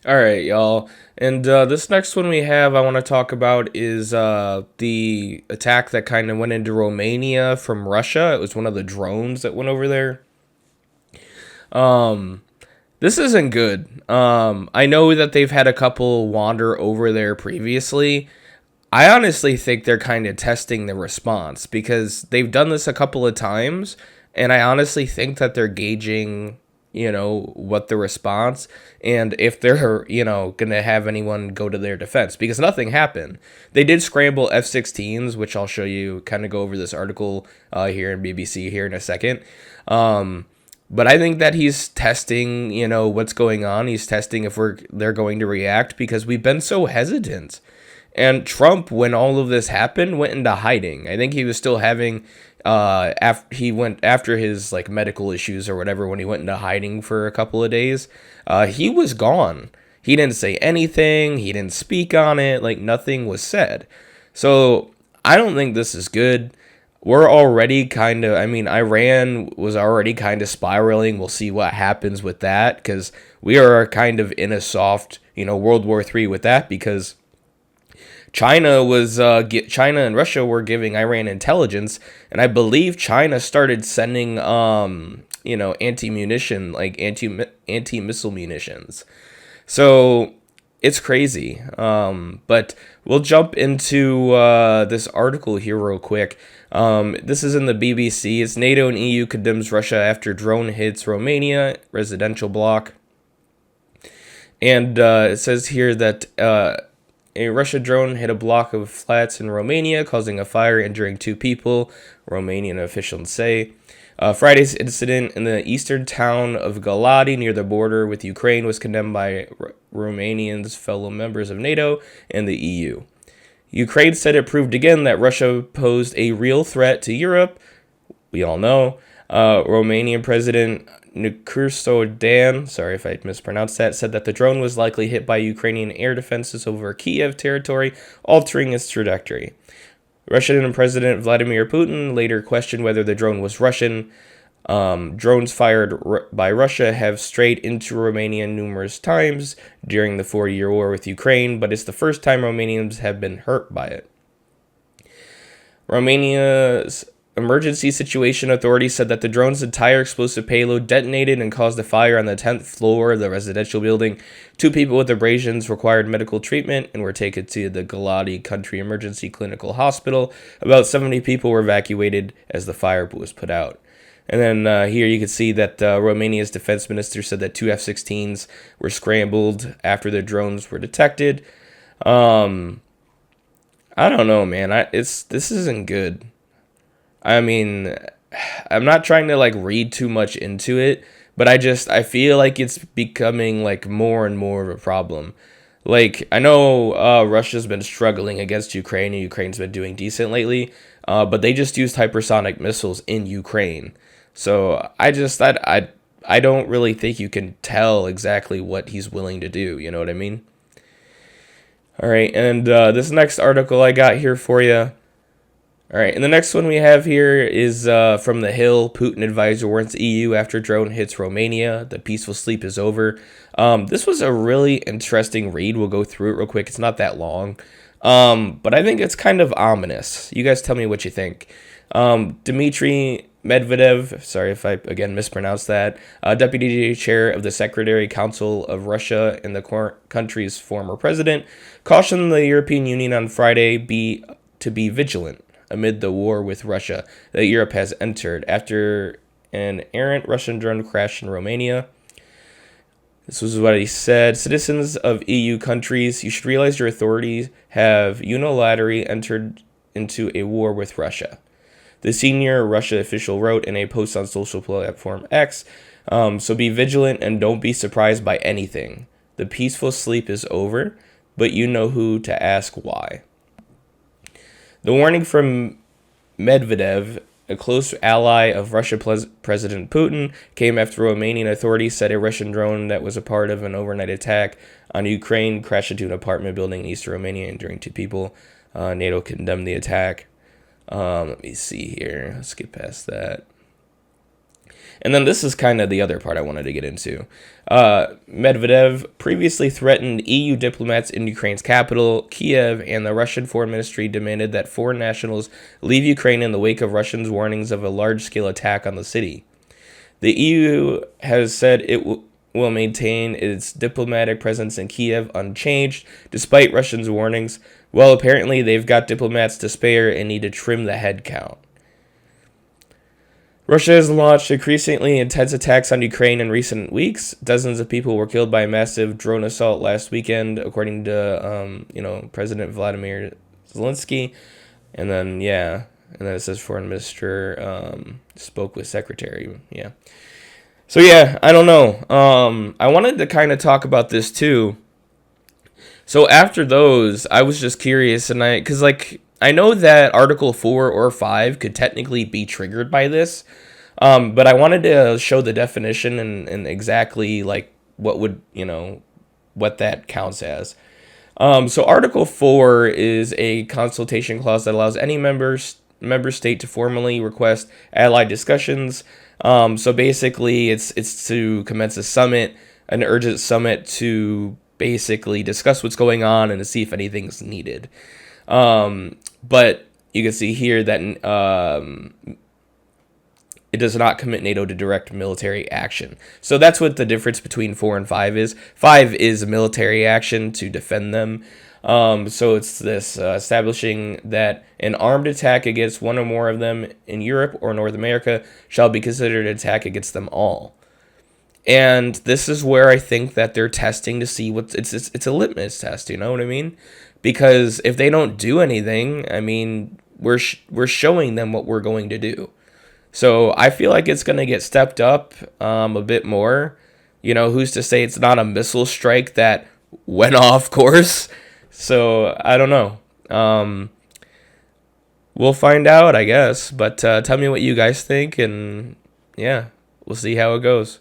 All right, y'all. And this next one we have, I want to talk about is the attack that kind of went into Romania from Russia. It was one of the drones that went over there. This isn't good. I know that they've had a couple wander over there previously. I honestly think they're kind of testing the response because they've done this a couple of times, and I honestly think that they're gauging, what the response and if they're, gonna have anyone go to their defense because nothing happened. They did scramble F-16s, which I'll show you. Kind of go over this article here in BBC here in a second. But I think that he's testing, what's going on. He's testing if they're going to react because we've been so hesitant. And Trump, when all of this happened, went into hiding. I think he was still having, he went after his like medical issues or whatever. When he went into hiding for a couple of days, he was gone. He didn't say anything. He didn't speak on it. Like nothing was said. So I don't think this is good. We're already kind of, I mean, Iran was already kind of spiraling. We'll see what happens with that because we are kind of in a soft, World War III with that because China and Russia were giving Iran intelligence, and I believe China started sending anti missile munitions. So it's crazy. But we'll jump into this article here real quick. This is in the BBC. It's NATO and EU condemns Russia after drone hits Romania residential block. And it says here that a Russian drone hit a block of flats in Romania, causing a fire, injuring two people, Romanian officials say. Friday's incident in the eastern town of Galati near the border with Ukraine was condemned by Romanians, fellow members of NATO, and the EU. Ukraine said it proved again that Russia posed a real threat to Europe. We all know. Romanian President Dan, sorry if I mispronounced that, said that the drone was likely hit by Ukrainian air defenses over Kiev territory, altering its trajectory. Russian President Vladimir Putin later questioned whether the drone was Russian. Drones fired by Russia have strayed into Romania numerous times during the 4-year war with Ukraine, but it's the first time Romanians have been hurt by it. Romania's Emergency Situation Authority said that the drone's entire explosive payload detonated and caused a fire on the 10th floor of the residential building. 2 people with abrasions required medical treatment and were taken to the Galati Country Emergency Clinical Hospital. About 70 people were evacuated as the fire was put out. And then here you can see that Romania's defense minister said that 2 F-16s were scrambled after the drones were detected. I don't know, man. This isn't good. I mean, I'm not trying to like read too much into it, but I feel like it's becoming like more and more of a problem. Like I know Russia's been struggling against Ukraine, and Ukraine's been doing decent lately, but they just used hypersonic missiles in Ukraine. So I don't really think you can tell exactly what he's willing to do. You know what I mean? All right, and this next article I got here for you. All right, and the next one we have here is from The Hill. Putin advisor warns EU after drone hits Romania. The peaceful sleep is over. This was a really interesting read. We'll go through it real quick. It's not that long, but I think it's kind of ominous. You guys tell me what you think. Dmitry Medvedev, sorry if I again mispronounced that, deputy chair of the Secretary Council of Russia and the country's former president, cautioned the European Union on Friday to be vigilant amid the war with Russia that Europe has entered after an errant Russian drone crash in Romania. This was what he said. Citizens of EU countries, you should realize your authorities have unilaterally entered into a war with Russia. The senior Russia official wrote in a post on social platform X, so be vigilant and don't be surprised by anything. The peaceful sleep is over, but you know who to ask why. The warning from Medvedev, a close ally of Russian President Putin, came after Romanian authorities said a Russian drone that was a part of an overnight attack on Ukraine crashed into an apartment building in eastern Romania, injuring 2 people. NATO condemned the attack. Let me see here. Let's skip past that. And then this is kind of the other part I wanted to get into. Medvedev previously threatened EU diplomats in Ukraine's capital, Kiev, and the Russian Foreign Ministry demanded that foreign nationals leave Ukraine in the wake of Russia's warnings of a large-scale attack on the city. The EU has said it will maintain its diplomatic presence in Kiev unchanged, despite Russia's warnings. Well, apparently they've got diplomats to spare and need to trim the head count. Russia has launched increasingly intense attacks on Ukraine in recent weeks. Dozens of people were killed by a massive drone assault last weekend, according to President Vladimir Zelensky. And then it says Foreign Minister spoke with Secretary. Yeah. So yeah, I don't know. I wanted to kind of talk about this too. So after those, I was just curious, and because I know that Article 4 or 5 could technically be triggered by this, but I wanted to show the definition and exactly like what that counts as. So Article 4 is a consultation clause that allows any member state to formally request allied discussions. So basically, it's to commence a summit, an urgent summit to basically discuss what's going on and to see if anything's needed. But you can see here that it does not commit NATO to direct military action. So that's what the difference between 4 and 5 is. 5 is a military action to defend them. So it's this establishing that an armed attack against one or more of them in Europe or North America shall be considered an attack against them all. And this is where I think that they're testing to see what it's a litmus test, you know what I mean? Because if they don't do anything, I mean, we're showing them what we're going to do. So I feel like it's going to get stepped up a bit more. You know, who's to say it's not a missile strike that went off course? So I don't know. We'll find out, I guess. But tell me what you guys think, and yeah, we'll see how it goes.